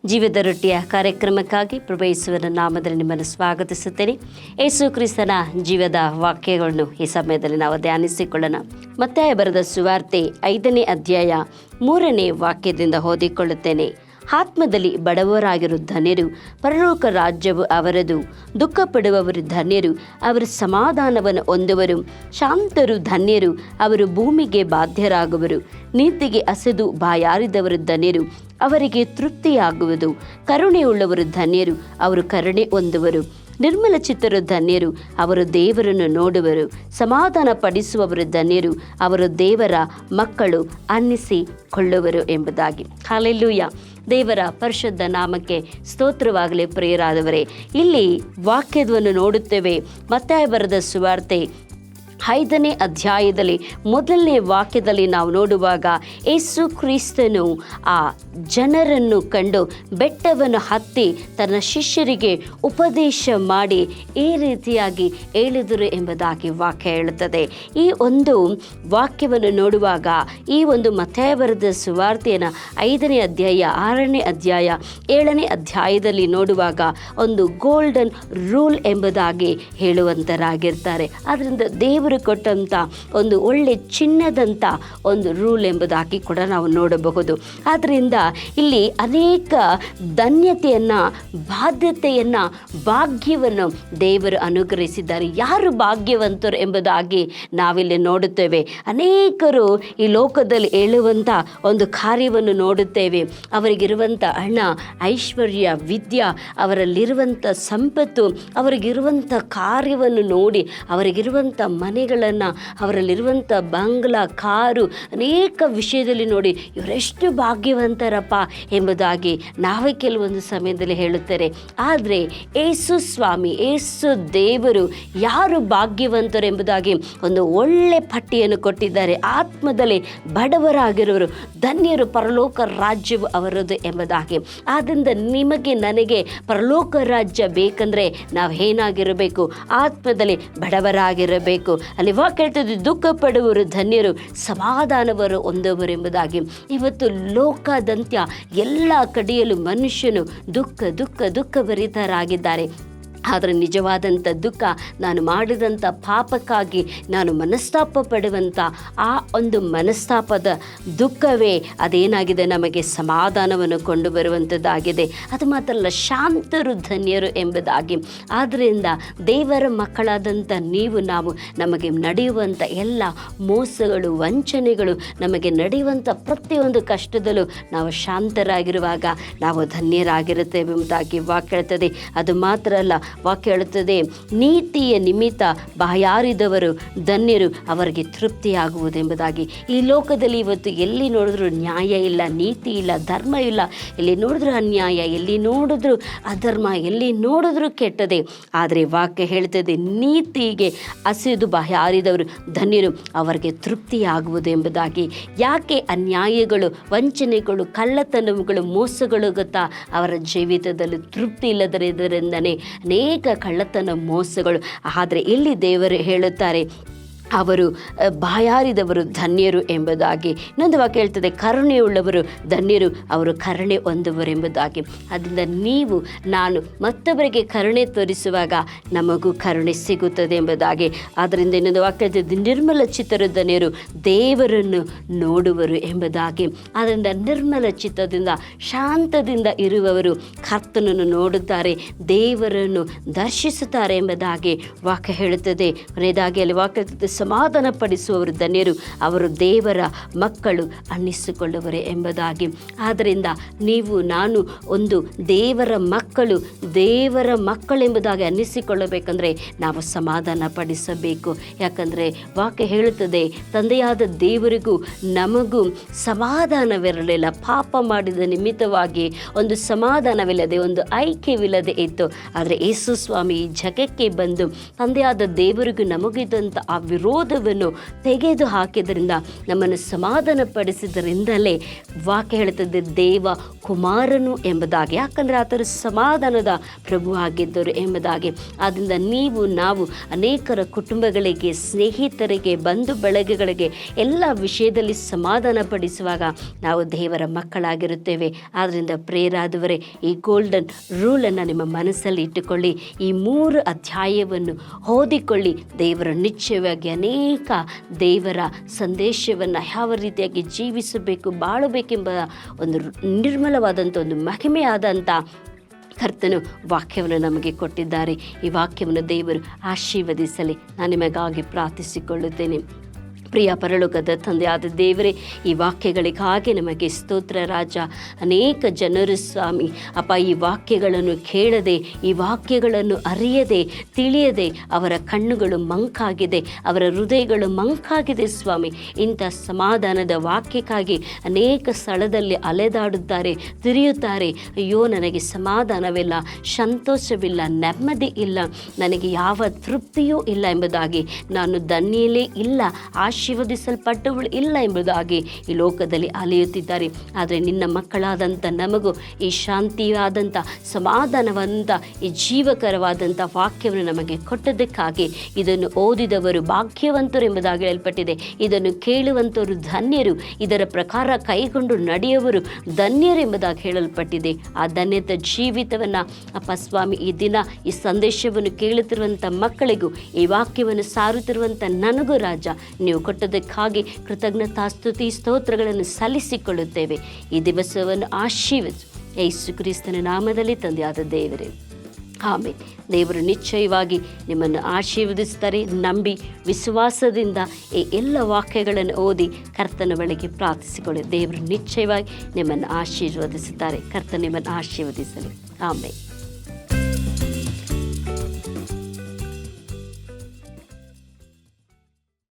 ಜೀವದ ರೊಟ್ಟಿಯ ಕಾರ್ಯಕ್ರಮಕ್ಕಾಗಿ ಪ್ರಭು ಯೇಸುವಿನ ನಾಮದಲ್ಲಿ ನಿಮ್ಮನ್ನು ಸ್ವಾಗತಿಸುತ್ತೇನೆ. ಯೇಸು ಕ್ರಿಸ್ತನ ಜೀವದ ವಾಕ್ಯಗಳನ್ನು ಈ ಸಮಯದಲ್ಲಿ ನಾವು ಧ್ಯಾನಿಸಿಕೊಳ್ಳೋಣ. ಮತ್ತಾಯ ಬರೆದ ಸುವಾರ್ತೆ 5ನೇ ಅಧ್ಯಾಯ 3ನೇ ವಾಕ್ಯದಿಂದ ಓದಿಕೊಳ್ಳುತ್ತೇನೆ. ಆತ್ಮದಲ್ಲಿ ಬಡವರಾಗಿರು ಧನ್ಯರು, ಪರಲೋಕ ರಾಜ್ಯವು ಅವರದು. ದುಃಖ ಪಡುವವರು ಧನ್ಯರು, ಅವರು ಸಮಾಧಾನವನ್ನು ಹೊಂದುವರು. ಶಾಂತರು ಧನ್ಯರು, ಅವರು ಭೂಮಿಗೆ ಬಾಧ್ಯರಾಗುವರು. ನೀತಿಗೆ ಹಸಿದು ಬಾಯಾರಿದವರು ಧನ್ಯರು, ಅವರಿಗೆ ತೃಪ್ತಿಯಾಗುವುದು. ಕರುಣೆಯುಳ್ಳವರು ಧನ್ಯರು, ಅವರು ಕರುಣೆ ಹೊಂದುವರು. ನಿರ್ಮಲ ಚಿತ್ತರು ಧನ್ಯರು, ಅವರು ದೇವರನ್ನು ನೋಡುವರು. ಸಮಾಧಾನ ಪಡಿಸುವವರು ಧನ್ಯರು, ಅವರು ದೇವರ ಮಕ್ಕಳು ಅನ್ನಿಸಿಕೊಳ್ಳುವರು ಎಂಬುದಾಗಿ. ಹಲ್ಲೆಲೂಯಾ. ದೇವರ ಪರಿಶುದ್ಧ ನಾಮಕ್ಕೆ ಸ್ತೋತ್ರವಾಗಲಿ. ಪ್ರಿಯರಾದವರೇ, ಇಲ್ಲಿ ವಾಕ್ಯವನ್ನು ನೋಡುತ್ತೇವೆ. ಮತ್ತಾಯ ಬರೆದ ಸುವಾರ್ತೆ 5ನೇ ಅಧ್ಯಾಯದಲ್ಲಿ 1ನೇ ವಾಕ್ಯದಲ್ಲಿ ನಾವು ನೋಡುವಾಗ ಯೇಸು ಕ್ರಿಸ್ತನು ಆ ಜನರನ್ನು ಕಂಡು ಬೆಟ್ಟವನ್ನು ಹತ್ತಿ ತನ್ನ ಶಿಷ್ಯರಿಗೆ ಉಪದೇಶ ಮಾಡಿ ಈ ರೀತಿಯಾಗಿ ಹೇಳಿದರು ಎಂಬುದಾಗಿ ವಾಕ್ಯ ಹೇಳುತ್ತದೆ. ಈ ಒಂದು ವಾಕ್ಯವನ್ನು ನೋಡುವಾಗ ಈ ಒಂದು ಮತ್ತಾಯ ಬರೆದ ಸುವಾರ್ತೆಯನ್ನು 5ನೇ ಅಧ್ಯಾಯ 6ನೇ ಅಧ್ಯಾಯ 7ನೇ ಅಧ್ಯಾಯದಲ್ಲಿ ನೋಡುವಾಗ ಒಂದು ಗೋಲ್ಡನ್ ರೂಲ್ ಎಂಬುದಾಗಿ ಹೇಳುವಂತರಾಗಿರ್ತಾರೆ. ಅದರಿಂದ ದೇವರು ಕೊಟ್ಟಂಥ ಒಂದು ಒಳ್ಳೆ ಚಿನ್ನದಂಥ ಒಂದು ರೂಲ್ ಎಂಬುದಾಗಿ ಕೂಡ ನಾವು ನೋಡಬಹುದು. ಆದ್ದರಿಂದ ಇಲ್ಲಿ ಅನೇಕ ಧನ್ಯತೆಯನ್ನು, ಬಾಧ್ಯತೆಯನ್ನು, ಭಾಗ್ಯವನ್ನು ದೇವರು ಅನುಗ್ರಹಿಸಿದ್ದಾರೆ. ಯಾರು ಭಾಗ್ಯವಂತರು ಎಂಬುದಾಗಿ ನಾವಿಲ್ಲಿ ನೋಡುತ್ತೇವೆ. ಅನೇಕರು ಈ ಲೋಕದಲ್ಲಿ ಹೇಳುವಂಥ ಒಂದು ಕಾರ್ಯವನ್ನು ನೋಡುತ್ತೇವೆ. ಅವರಿಗಿರುವಂಥ ಹಣ, ಐಶ್ವರ್ಯ, ವಿದ್ಯೆ, ಅವರಲ್ಲಿರುವಂಥ ಸಂಪತ್ತು, ಅವರಿಗಿರುವಂಥ ಕಾರ್ಯವನ್ನು ನೋಡಿ ಅವರಿಗಿರುವಂಥ ಮನೆಗಳನ್ನು, ಅವರಲ್ಲಿರುವಂಥ ಬಂಗ್ಲಾ, ಕಾರು, ಅನೇಕ ವಿಷಯದಲ್ಲಿ ನೋಡಿ ಇವರೆಷ್ಟು ಭಾಗ್ಯವಂತರಪ್ಪ ಎಂಬುದಾಗಿ ನಾವೇ ಕೆಲವೊಂದು ಸಮಯದಲ್ಲಿ ಹೇಳುತ್ತಾರೆ. ಆದರೆ ಯೇಸು ಸ್ವಾಮಿ, ಯೇಸು ದೇವರು ಯಾರು ಭಾಗ್ಯವಂತರು ಎಂಬುದಾಗಿ ಒಂದು ಒಳ್ಳೆ ಪಟ್ಟಿಯನ್ನು ಕೊಟ್ಟಿದ್ದಾರೆ. ಆತ್ಮದಲ್ಲಿ ಬಡವರಾಗಿರುವರು ಧನ್ಯರು, ಪರಲೋಕ ರಾಜ್ಯವು ಅವರದು ಎಂಬುದಾಗಿ. ಆದ್ದರಿಂದ ನಿಮಗೆ ನನಗೆ ಪರಲೋಕ ರಾಜ್ಯ ಬೇಕಂದರೆ ನಾವು ಏನಾಗಿರಬೇಕು? ಆತ್ಮದಲ್ಲಿ ಬಡವರಾಗಿರಬೇಕು. ಅಲ್ಲಿ ವಾಕ್ಯ ಹೇಳ್ತದೆ, ದುಃಖ ಪಡುವರು ಧನ್ಯರು, ಸಮಾಧಾನವರು ಹೊಂದುವರು ಎಂಬುದಾಗಿ. ಇವತ್ತು ಲೋಕದಂತ್ಯ ಎಲ್ಲ ಕಡೆಯಲ್ಲೂ ಮನುಷ್ಯನು ದುಃಖ ಭರಿತರಾಗಿದ್ದಾರೆ. ಆದರೆ ನಿಜವಾದಂಥ ದುಃಖ ನಾನು ಮಾಡಿದಂಥ ಪಾಪಕ್ಕಾಗಿ ನಾನು ಮನಸ್ತಾಪ ಪಡುವಂಥ ಆ ಒಂದು ಮನಸ್ತಾಪದ ದುಃಖವೇ ಅದೇನಾಗಿದೆ, ನಮಗೆ ಸಮಾಧಾನವನ್ನು ಕೊಂಡು ಬರುವಂಥದ್ದಾಗಿದೆ. ಅದು ಮಾತ್ರ ಅಲ್ಲ, ಶಾಂತರು ಧನ್ಯರು ಎಂಬುದಾಗಿ. ಆದ್ದರಿಂದ ದೇವರ ಮಕ್ಕಳಾದಂಥ ನೀವು ನಾವು ನಮಗೆ ನಡೆಯುವಂಥ ಎಲ್ಲ ಮೋಸಗಳು, ವಂಚನೆಗಳು, ನಮಗೆ ನಡೆಯುವಂಥ ಪ್ರತಿಯೊಂದು ಕಷ್ಟದಲ್ಲೂ ನಾವು ಶಾಂತರಾಗಿರುವಾಗ ನಾವು ಧನ್ಯರಾಗಿರುತ್ತೇವೆ ಎಂಬುದಾಗಿ ವಾಕ್ಯ ಹೇಳ್ತದೆ. ಅದು ಮಾತ್ರ ಅಲ್ಲ, ವಾಕ್ಯ ಹೇಳುತ್ತದೆ, ನೀತಿಯ ನಿಮಿತ್ತ ಬಾಯಾರಿದವರು ಧನ್ಯರು, ಅವರಿಗೆ ತೃಪ್ತಿಯಾಗುವುದೆಂಬುದಾಗಿ. ಈ ಲೋಕದಲ್ಲಿ ಇವತ್ತು ಎಲ್ಲಿ ನೋಡಿದ್ರೂ ನ್ಯಾಯ ಇಲ್ಲ, ನೀತಿ ಇಲ್ಲ, ಧರ್ಮ ಇಲ್ಲ. ಎಲ್ಲಿ ನೋಡಿದ್ರೂ ಅನ್ಯಾಯ, ಎಲ್ಲಿ ನೋಡಿದ್ರೂ ಅಧರ್ಮ, ಎಲ್ಲಿ ನೋಡಿದ್ರೂ ಕೆಟ್ಟದೆ. ಆದರೆ ವಾಕ್ಯ ಹೇಳ್ತದೆ, ನೀತಿಗೆ ಹಸಿದು ಬಾಯಾರಿದವರು ಧನ್ಯರು, ಅವರಿಗೆ ತೃಪ್ತಿಯಾಗುವುದು ಎಂಬುದಾಗಿ. ಯಾಕೆ ಅನ್ಯಾಯಗಳು, ವಂಚನೆಗಳು, ಕಳ್ಳತನಗಳು, ಮೋಸಗಳು ಗೊತ್ತಾ? ಅವರ ಜೀವಿತದಲ್ಲಿ ತೃಪ್ತಿ ಇಲ್ಲದರಿಂದನೇ ಅನೇಕ ಕಳ್ಳತನ, ಮೋಸಗಳು. ಆದರೆ ಇಲ್ಲಿ ದೇವರು ಹೇಳುತ್ತಾರೆ, ಅವರು ಬಾಯಾರಿದವರು ಧನ್ಯರು ಎಂಬುದಾಗಿ. ಇನ್ನೊಂದು ವಾಕ್ಯ ಹೇಳ್ತದೆ, ಕರುಣೆಯುಳ್ಳವರು ಧನ್ಯರು, ಅವರು ಕರುಣೆ ಹೊಂದುವರು ಎಂಬುದಾಗಿ. ಅದರಿಂದ ನೀವು ನಾನು ಮತ್ತೊಬ್ಬರಿಗೆ ಕರುಣೆ ತೋರಿಸುವಾಗ ನಮಗೂ ಕರುಣೆ ಸಿಗುತ್ತದೆ ಎಂಬುದಾಗಿ. ಆದ್ದರಿಂದ ಇನ್ನೊಂದು ವಾಕ್ಯ ಹೇಳ್ತದೆ, ನಿರ್ಮಲ ಚಿತ್ತರು ಧನ್ಯರು, ದೇವರನ್ನು ನೋಡುವರು ಎಂಬುದಾಗಿ. ಆದ್ದರಿಂದ ನಿರ್ಮಲ ಚಿತ್ತದಿಂದ, ಶಾಂತದಿಂದ ಇರುವವರು ಕರ್ತನನ್ನು ನೋಡುತ್ತಾರೆ, ದೇವರನ್ನು ದರ್ಶಿಸುತ್ತಾರೆ ಎಂಬುದಾಗಿ ವಾಕ್ಯ ಹೇಳುತ್ತದೆ. ಕೊನೆಯದಾಗಿ ಅಲ್ಲಿ ವಾಕ್ಯ ಹೇಳ್ತದೆ, ಸಮಾಧಾನ ಪಡಿಸುವವರು ಧನ್ಯರು, ಅವರು ದೇವರ ಮಕ್ಕಳು ಅನ್ನಿಸಿಕೊಳ್ಳುವರು ಎಂಬುದಾಗಿ. ಆದ್ದರಿಂದ ನೀವು ನಾನು ಒಂದು ದೇವರ ಮಕ್ಕಳೆಂಬುದಾಗಿ ಅನ್ನಿಸಿಕೊಳ್ಳಬೇಕಂದ್ರೆ ನಾವು ಸಮಾಧಾನ ಪಡಿಸಬೇಕು. ಯಾಕಂದರೆ ವಾಕ್ಯ ಹೇಳುತ್ತದೆ, ತಂದೆಯಾದ ದೇವರಿಗೂ ನಮಗೂ ಸಮಾಧಾನವಿರಲಿಲ್ಲ. ಪಾಪ ಮಾಡಿದ ನಿಮಿತ್ತವಾಗಿ ಒಂದು ಸಮಾಧಾನವಿಲ್ಲದೆ, ಒಂದು ಐಕ್ಯವಿಲ್ಲದೆ ಇತ್ತು. ಆದರೆ ಯೇಸು ಸ್ವಾಮಿ ಈ ಜಗಕ್ಕೆ ಬಂದು ತಂದೆಯಾದ ದೇವರಿಗೂ ನಮಗಿದ್ದಂಥ ಆ ವಿರೋಧ ವಿರೋಧವನ್ನು ತೆಗೆದು ಹಾಕಿದ್ರಿಂದ, ನಮ್ಮನ್ನು ಸಮಾಧಾನ ಪಡಿಸಿದ್ರಿಂದಲೇ ವಾಕ್ಯ ಹೇಳ್ತದೆ ದೇವ ಕುಮಾರನು ಎಂಬುದಾಗಿ. ಯಾಕಂದರೆ ಆತರು ಸಮಾಧಾನದ ಪ್ರಭು ಆಗಿದ್ದರು ಎಂಬುದಾಗಿ. ಆದ್ದರಿಂದ ನಾವು ಅನೇಕರ ಕುಟುಂಬಗಳಿಗೆ, ಸ್ನೇಹಿತರಿಗೆ, ಬಂಧು ಬಳಗಗಳಿಗೆ ಎಲ್ಲ ವಿಷಯದಲ್ಲಿ ಸಮಾಧಾನ ಪಡಿಸುವಾಗ ನಾವು ದೇವರ ಮಕ್ಕಳಾಗಿರುತ್ತೇವೆ. ಆದ್ದರಿಂದ ಪ್ರೇರಾದವರೇ, ಈ ಗೋಲ್ಡನ್ ರೂಲನ್ನು ನಿಮ್ಮ ಮನಸ್ಸಲ್ಲಿ ಇಟ್ಟುಕೊಳ್ಳಿ. ಈ 3 ಅಧ್ಯಾಯವನ್ನು ಓದಿಕೊಳ್ಳಿ. ದೇವರ ನಿಶ್ಚಯವಾಗಿ ಅನೇಕ ದೇವರ ಸಂದೇಶವನ್ನು ಯಾವ ರೀತಿಯಾಗಿ ಜೀವಿಸಬೇಕು, ಬಾಳಬೇಕೆಂಬ ಒಂದು ನಿರ್ಮಲವಾದಂಥ ಒಂದು ಮಹಿಮೆಯಾದಂಥ ಕರ್ತನು ವಾಕ್ಯವನ್ನು ನಮಗೆ ಕೊಟ್ಟಿದ್ದಾರೆ. ಈ ವಾಕ್ಯವನ್ನು ದೇವರು ಆಶೀರ್ವದಿಸಲಿ. ನಾನು ನಿಮಗಾಗಿ ಪ್ರಾರ್ಥಿಸಿಕೊಳ್ಳುತ್ತೇನೆ. ಪ್ರಿಯ ಪರಲೋಕದ ತಂದೆಯಾದ ದೇವರೇ, ಈ ವಾಕ್ಯಗಳಿಗಾಗಿ ನಮಗೆ ಸ್ತೋತ್ರ ರಾಜ. ಅನೇಕ ಜನರು ಸ್ವಾಮಿ ಅಪ್ಪ ಈ ವಾಕ್ಯಗಳನ್ನು ಕೇಳದೆ, ಈ ವಾಕ್ಯಗಳನ್ನು ಅರಿಯದೆ, ತಿಳಿಯದೆ ಅವರ ಕಣ್ಣುಗಳು ಮಂಕಾಗಿದೆ, ಅವರ ಹೃದಯಗಳು ಮಂಕಾಗಿದೆ ಸ್ವಾಮಿ. ಇಂಥ ಸಮಾಧಾನದ ವಾಕ್ಯಕ್ಕಾಗಿ ಅನೇಕ ಸ್ಥಳದಲ್ಲಿ ಅಲೆದಾಡುತ್ತಾರೆ, ತಿರಿಯುತ್ತಾರೆ. ಅಯ್ಯೋ, ನನಗೆ ಸಮಾಧಾನವಿಲ್ಲ, ಸಂತೋಷವಿಲ್ಲ, ನೆಮ್ಮದಿ ಇಲ್ಲ, ನನಗೆ ಯಾವ ತೃಪ್ತಿಯೂ ಇಲ್ಲ ಎಂಬುದಾಗಿ, ನಾನು ಧನ್ಯಲೇ ಇಲ್ಲ, ಆಶೀರ್ವದಿಸಲ್ಪಟ್ಟವಳು ಇಲ್ಲ ಎಂಬುದಾಗಿ ಈ ಲೋಕದಲ್ಲಿ ಅಲೆಯುತ್ತಿದ್ದಾರೆ. ಆದರೆ ನಿನ್ನ ಮಕ್ಕಳಾದಂಥ ನಮಗೂ ಈ ಶಾಂತಿಯಾದಂಥ, ಸಮಾಧಾನವಾದಂಥ, ಈ ಜೀವಕರವಾದಂಥ ವಾಕ್ಯವನ್ನು ನಮಗೆ ಕೊಟ್ಟದಕ್ಕಾಗಿ ಇದನ್ನು ಓದಿದವರು ಭಾಗ್ಯವಂತರು ಎಂಬುದಾಗಿ ಹೇಳಲ್ಪಟ್ಟಿದೆ. ಇದನ್ನು ಕೇಳುವಂಥವರು ಧನ್ಯರು, ಇದರ ಪ್ರಕಾರ ಕೈಗೊಂಡು ನಡೆಯುವವರು ಧನ್ಯರು ಎಂಬುದಾಗಿ ಹೇಳಲ್ಪಟ್ಟಿದೆ. ಆ ಧನ್ಯತೆ ಜೀವಿತವನ್ನು ಅಪ್ಪ ಸ್ವಾಮಿ ಈ ದಿನ ಈ ಸಂದೇಶವನ್ನು ಕೇಳುತ್ತಿರುವಂಥ ಮಕ್ಕಳಿಗೂ, ಈ ವಾಕ್ಯವನ್ನು ಸಾರುತ್ತಿರುವಂಥ ನನಗೂ ರಾಜ, ನೀವು ಕೊಟ್ಟದಕ್ಕಾಗಿ ಕೃತಜ್ಞತಾ ಸ್ತುತಿ ಸ್ತೋತ್ರಗಳನ್ನು ಸಲ್ಲಿಸಿಕೊಳ್ಳುತ್ತೇವೆ. ಈ ದಿವಸವನ್ನು ಆಶೀರ್ವದಿಸು ಯೇಸು ಕ್ರಿಸ್ತನ ನಾಮದಲ್ಲಿ ತಂದೆಯಾದ ದೇವರೇ, ಆಮೇಲೆ. ದೇವರು ನಿಶ್ಚಯವಾಗಿ ನಿಮ್ಮನ್ನು ಆಶೀರ್ವದಿಸ್ತಾರೆ. ನಂಬಿ ವಿಶ್ವಾಸದಿಂದ ಈ ಎಲ್ಲ ವಾಕ್ಯಗಳನ್ನು ಓದಿ ಕರ್ತನ ಬಳಿಗೆ ಪ್ರಾರ್ಥಿಸಿಕೊಳ್ಳಿ. ದೇವರು ನಿಶ್ಚಯವಾಗಿ ನಿಮ್ಮನ್ನು ಆಶೀರ್ವದಿಸುತ್ತಾರೆ. ಕರ್ತನ ನಿಮ್ಮನ್ನು ಆಶೀರ್ವದಿಸಲಿ. ಆಮೇಲೆ.